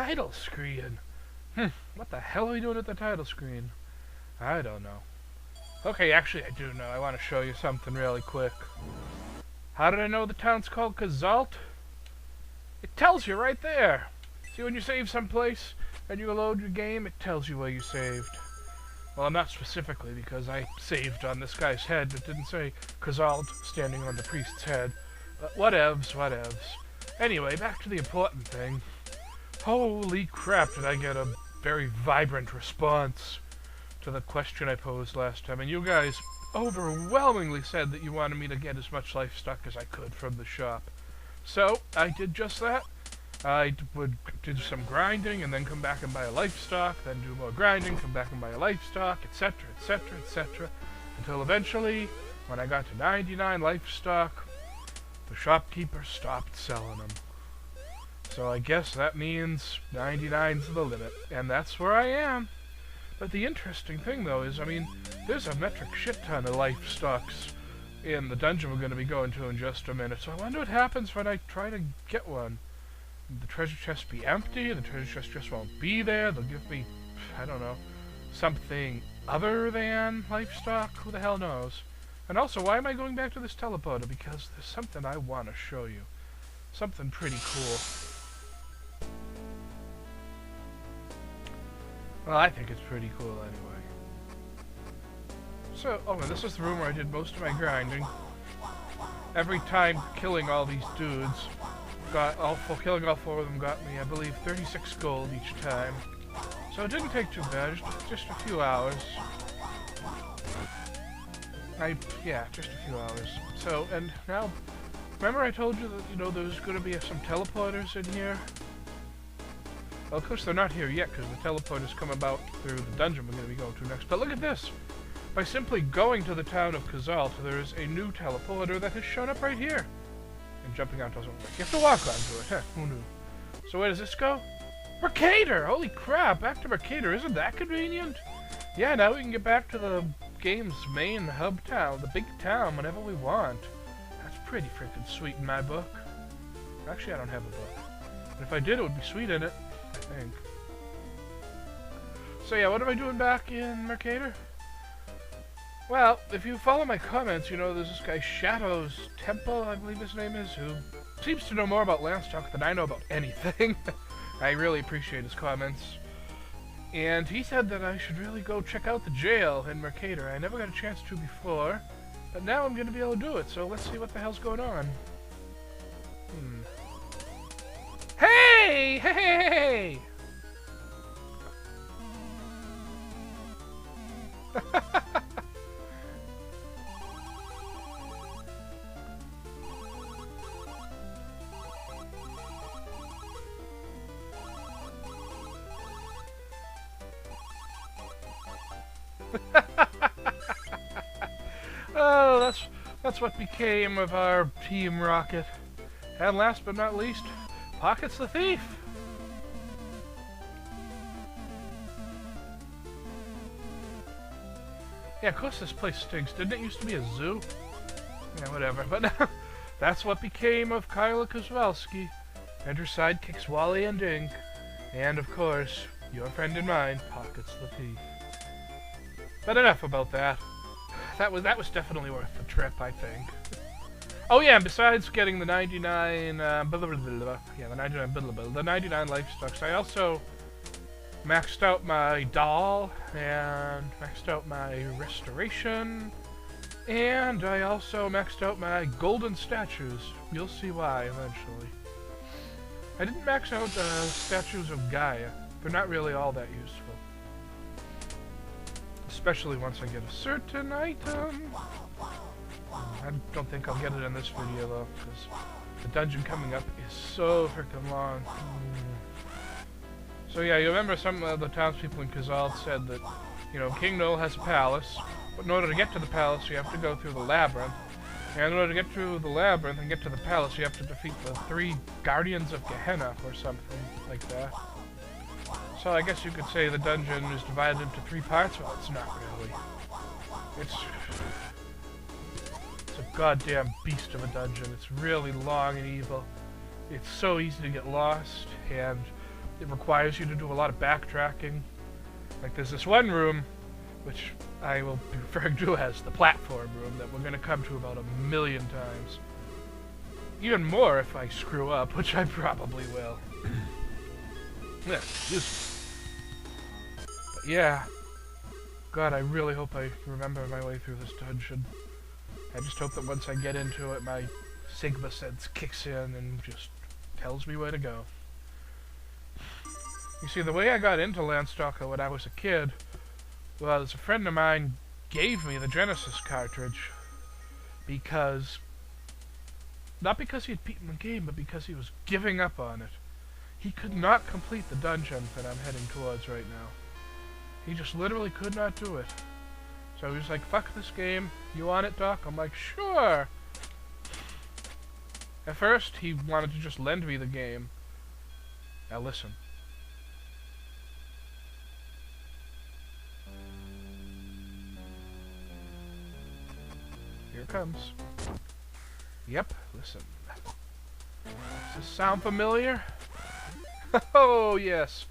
title screen. What the hell are we doing at the title screen? I don't know. Okay, actually I do know. I want to show you something really quick. How did I know the town's called Kazalt? It tells you right there. See, when you save someplace and you load your game, it tells you where you saved. Well, not specifically, because I saved on this guy's head. It didn't say Kazalt standing on the priest's head. But whatevs, whatevs. Anyway, back to the important thing. Holy crap, did I get a very vibrant response to the question I posed last time. And you guys overwhelmingly said that you wanted me to get as much life stock as I could from the shop. So, I did just that. I would do some grinding, and then come back and buy a life stock, then do more grinding, come back and buy a life stock, etc., etc., etc., until eventually, when I got to 99 life stock, the shopkeeper stopped selling them. So I guess that means 99's the limit, and that's where I am. But the interesting thing, though, is, I mean, there's a metric shit ton of life stocks in the dungeon we're going to be going to in just a minute, so I wonder what happens when I try to get one. The treasure chest be empty, the treasure chest just won't be there, they'll give me, I don't know, something other than life stock, who the hell knows. And also, why am I going back to this teleporter? Because there's something I want to show you. Something pretty cool. Well, I think it's pretty cool anyway. So, oh, and this is the room where I did most of my grinding. Every time killing all these dudes, killing all 4 of them got me, I believe, 36 gold each time. So it didn't take too bad, just a few hours. Yeah, just a few hours. So, and now, remember I told you that, you know, there's going to be some teleporters in here? Well, of course they're not here yet, because the teleporters come about through the dungeon we're going to be going to next. But look at this! By simply going to the town of Kazalt, there's a new teleporter that has shown up right here. And jumping out doesn't work. You have to walk onto it. Huh, who knew? So where does this go? Mercator! Holy crap! Back to Mercator. Isn't that convenient? Yeah, now we can get back to the game's main hub town, the big town, whenever we want. That's pretty freaking sweet in my book. Actually, I don't have a book. But if I did, it would be sweet in it, I think. So yeah, what am I doing back in Mercator? Well, if you follow my comments, you know there's this guy Shadow's Temple, I believe his name is, who seems to know more about Landstalker than I know about anything. I really appreciate his comments. And he said that I should really go check out the jail in Mercator. I never got a chance to before, but now I'm going to be able to do it, so let's see what the hell's going on. Hey! Hey! Hey! Oh, that's what became of our Team Rocket. And last but not least, Pockets the Thief. Yeah, of course this place stinks. Didn't it used to be a zoo? Yeah, whatever. But that's what became of Kyla Kozlowski and her sidekicks Wally and Dink. And, of course, your friend and mine, Pockets the Thief. But enough about that. That was definitely worth the trip, I think. Oh yeah, and besides getting the 99, the 99 life stocks, I also maxed out my doll, and maxed out my restoration, and I also maxed out my golden statues. You'll see why eventually. I didn't max out the statues of Gaia. They're not really all that useful. Especially once I get a certain item. I don't think I'll get it in this video though, because the dungeon coming up is so freaking long. So yeah, you remember some of the townspeople in Kazalt said that, you know, King Nole has a palace, but in order to get to the palace you have to go through the Labyrinth. And in order to get through the Labyrinth and get to the palace you have to defeat the 3 Guardians of Gehenna or something like that. So I guess you could say the dungeon is divided into 3 parts. Well, it's not really. It's a goddamn beast of a dungeon. It's really long and evil. It's so easy to get lost, and it requires you to do a lot of backtracking. Like there's this one room, which I will be referring to as the platform room, that we're going to come to about 1,000,000 times. Even more if I screw up, which I probably will. Yeah, but yeah. God, I really hope I remember my way through this dungeon. I just hope that once I get into it, my Sigma sense kicks in and just tells me where to go. You see, the way I got into Landstalker when I was a kid was a friend of mine gave me the Genesis cartridge because... not because he had beaten the game, but because he was giving up on it. He could not complete the dungeon that I'm heading towards right now. He just literally could not do it. So he was like, fuck this game, you want it, Doc? I'm like, sure! At first, he wanted to just lend me the game. Now listen. Here it comes. Yep, listen. Does this sound familiar? Oh, yes.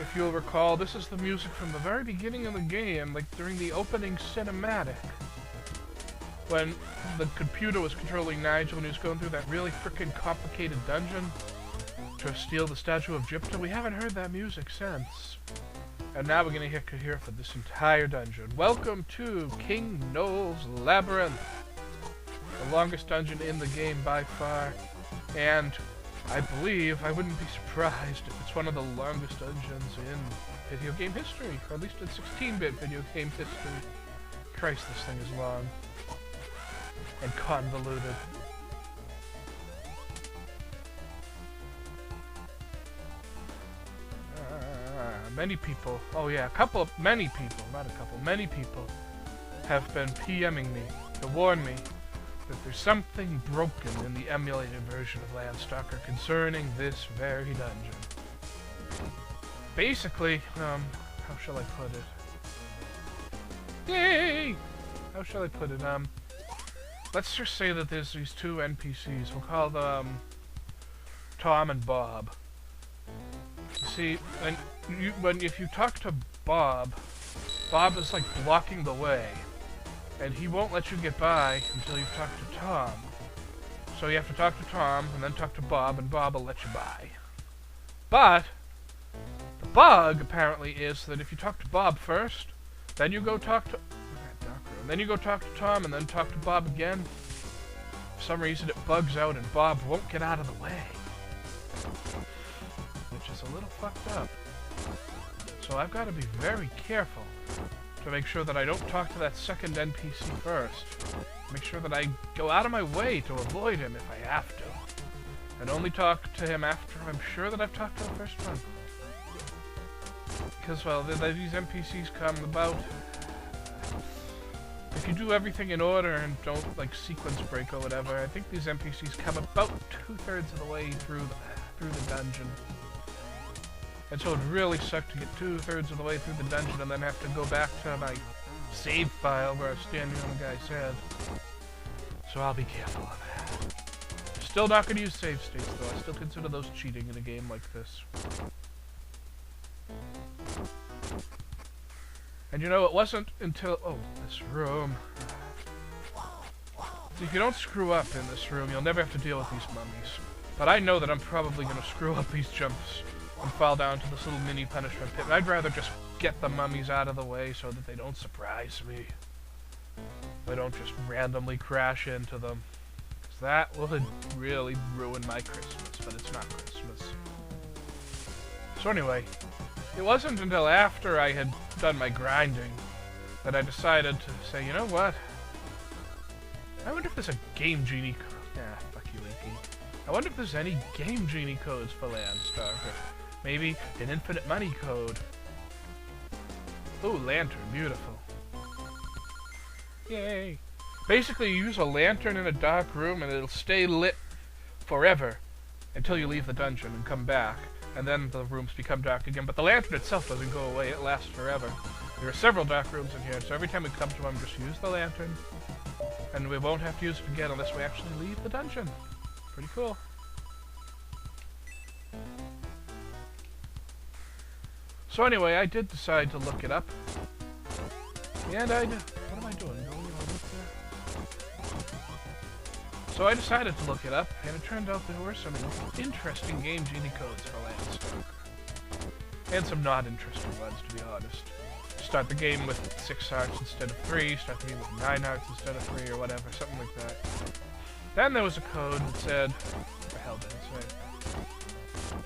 If you'll recall, this is the music from the very beginning of the game, like during the opening cinematic. When the computer was controlling Nigel and he was going through that really frickin' complicated dungeon to steal the statue of Gypta. We haven't heard that music since. And now we're gonna hear it for this entire dungeon. Welcome to King Nole's Labyrinth. The longest dungeon in the game by far. And I believe I wouldn't be surprised if it's one of the longest dungeons in video game history, or at least in 16-bit video game history. Christ, this thing is long and convoluted. Many people, many people have been PMing me to warn me that there's something broken in the emulated version of Landstalker concerning this very dungeon. Basically, how shall I put it? Yay! How shall I put it? Let's just say that there's these two NPCs. We'll call them Tom and Bob. You see, if you talk to Bob, Bob is like blocking the way. And he won't let you get by until you've talked to Tom. So you have to talk to Tom, and then talk to Bob, and Bob will let you by. But the bug, apparently, is that if you talk to Bob first, then you go talk to... then you go talk to Tom, and then talk to Bob again. For some reason, it bugs out, and Bob won't get out of the way. Which is a little fucked up. So I've got to be very careful to make sure that I don't talk to that second NPC first. Make sure that I go out of my way to avoid him if I have to. And only talk to him after I'm sure that I've talked to the first one. Because, well, these NPCs come about... if you do everything in order and don't, like, sequence break or whatever, I think these NPCs come about 2/3 of the way through the dungeon. And so it really sucked to get 2/3 of the way through the dungeon and then have to go back to my save file where I was standing on the guy's head. So I'll be careful of that. Still not going to use save states though. I still consider those cheating in a game like this. And you know, it wasn't until... oh, this room. See, if you don't screw up in this room, you'll never have to deal with these mummies. But I know that I'm probably going to screw up these jumps and fall down to this little mini punishment pit. And I'd rather just get the mummies out of the way so that they don't surprise me. I don't just randomly crash into them. Because that would really ruin my Christmas, but it's not Christmas. So anyway, it wasn't until after I had done my grinding that I decided to say, you know what? I wonder if there's a Game Genie code. Yeah, fuck you, Inky. I wonder if there's any Game Genie codes for Landstalker. Maybe an infinite money code. Ooh, lantern, beautiful. Yay. Basically, you use a lantern in a dark room and it'll stay lit forever until you leave the dungeon and come back. And then the rooms become dark again. But the lantern itself doesn't go away, it lasts forever. There are several dark rooms in here, so every time we come to them, just use the lantern. And we won't have to use it again unless we actually leave the dungeon. Pretty cool. So anyway, I did decide to look it up. And what am I doing? Going to look there? So I decided to look it up, and it turned out there were some interesting game genie codes for Landstalker. And some not interesting ones, to be honest. Start the game with 6 hearts instead of 3, start the game with 9 hearts instead of 3, or whatever, something like that. Then there was a code that said, what the hell did it say?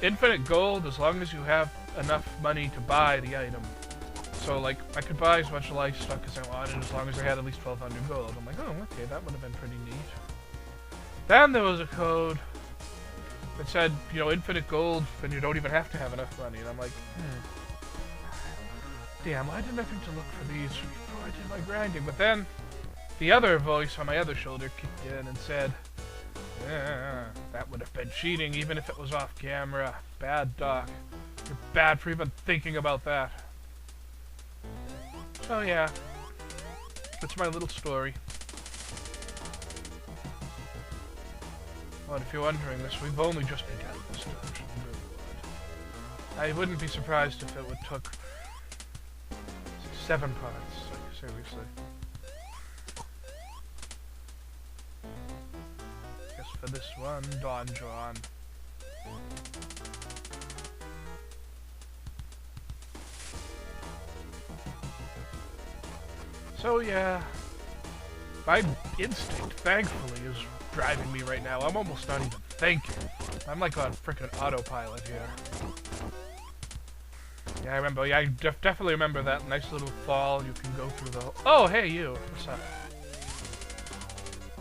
Infinite gold as long as you have enough money to buy the item. So, like, I could buy as much life stock as I wanted as long as I had at least 1,200 gold. I'm like, oh, okay, that would have been pretty neat. Then there was a code that said, you know, infinite gold, and you don't even have to have enough money. And I'm like, damn, why didn't I think to look for these before I did my grinding? But then, the other voice on my other shoulder kicked in and said, that would have been cheating even if it was off camera. Bad, Doc. You're bad for even thinking about that. So yeah, that's my little story. Well, if you're wondering this, we've only just begun this dungeon. I wouldn't be surprised if it would took 7 parts, like, seriously. Guess for this one, donjon. So yeah, my instinct, thankfully, is driving me right now. I'm almost not even thinking. I'm like on frickin' autopilot here. Yeah, I remember. Yeah, I definitely remember that nice little fall. You can go through the. Oh, hey you. What's up?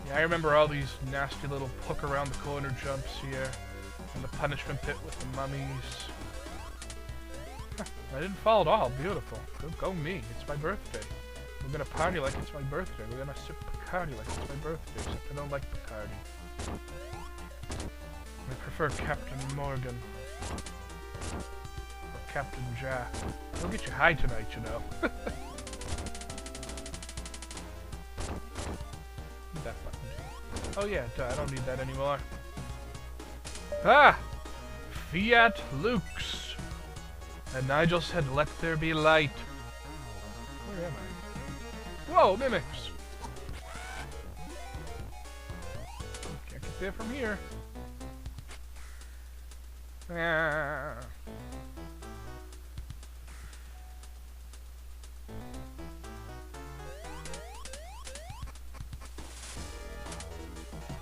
Yeah, I remember all these nasty little hook around the corner jumps here, and the punishment pit with the mummies. Huh, I didn't fall at all. Beautiful. Go me. It's my birthday. We're gonna party like it's my birthday. We're gonna sip Bacardi like it's my birthday, except I don't like Bacardi. I prefer Captain Morgan. Or Captain Jack. We'll get you high tonight, you know. Need that button. Oh yeah, duh, I don't need that anymore. Ah! Fiat Lux! And Nigel said, let there be light. Where am I? Whoa, mimics! Can't get there from here. Ah.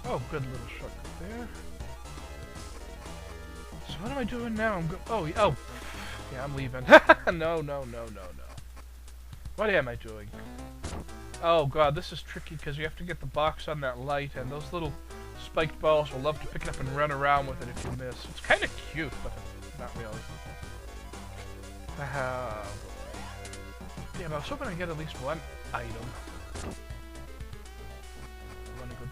Oh, good little shortcut there. So what am I doing now? Oh, yeah, I'm leaving. No. What am I doing? Oh god, this is tricky because you have to get the box on that light, and those little spiked balls will love to pick it up and run around with it if you miss. It's kind of cute, but not really. Oh boy. Yeah, but I was hoping I'd get at least one item.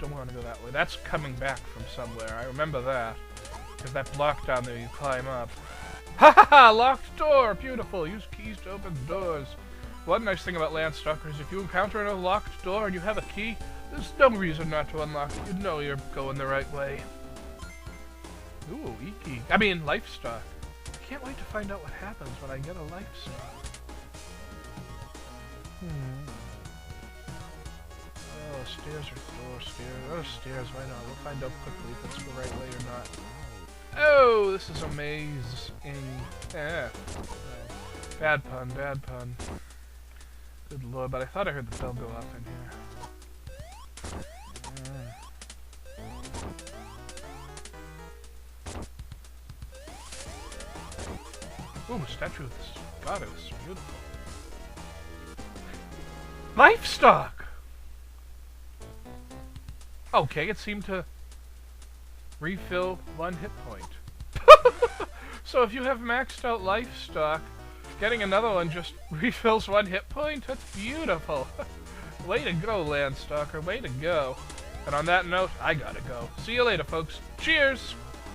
Don't want to go that way. That's coming back from somewhere. I remember that. Because that block down there you climb up. Ha ha ha! Locked door! Beautiful! Use keys to open doors. One nice thing about Landstalker is if you encounter a locked door and you have a key, there's no reason not to unlock it. You know you're going the right way. Ooh, Iki. I mean, livestock. I can't wait to find out what happens when I get a livestock. Oh, stairs or door stairs. Oh, stairs, why not? We'll find out quickly if it's the right way or not. Oh, this is amazing. Yeah. Bad pun, bad pun. Good lord, but I thought I heard the bell go off in here. Ooh, statue of this goddess. Beautiful. Livestock! Okay, it seemed to refill 1 hit point. So if you have maxed out livestock, getting another one just refills 1 hit point? That's beautiful. Way to go, Landstalker. Way to go. And on that note, I gotta go. See you later, folks. Cheers!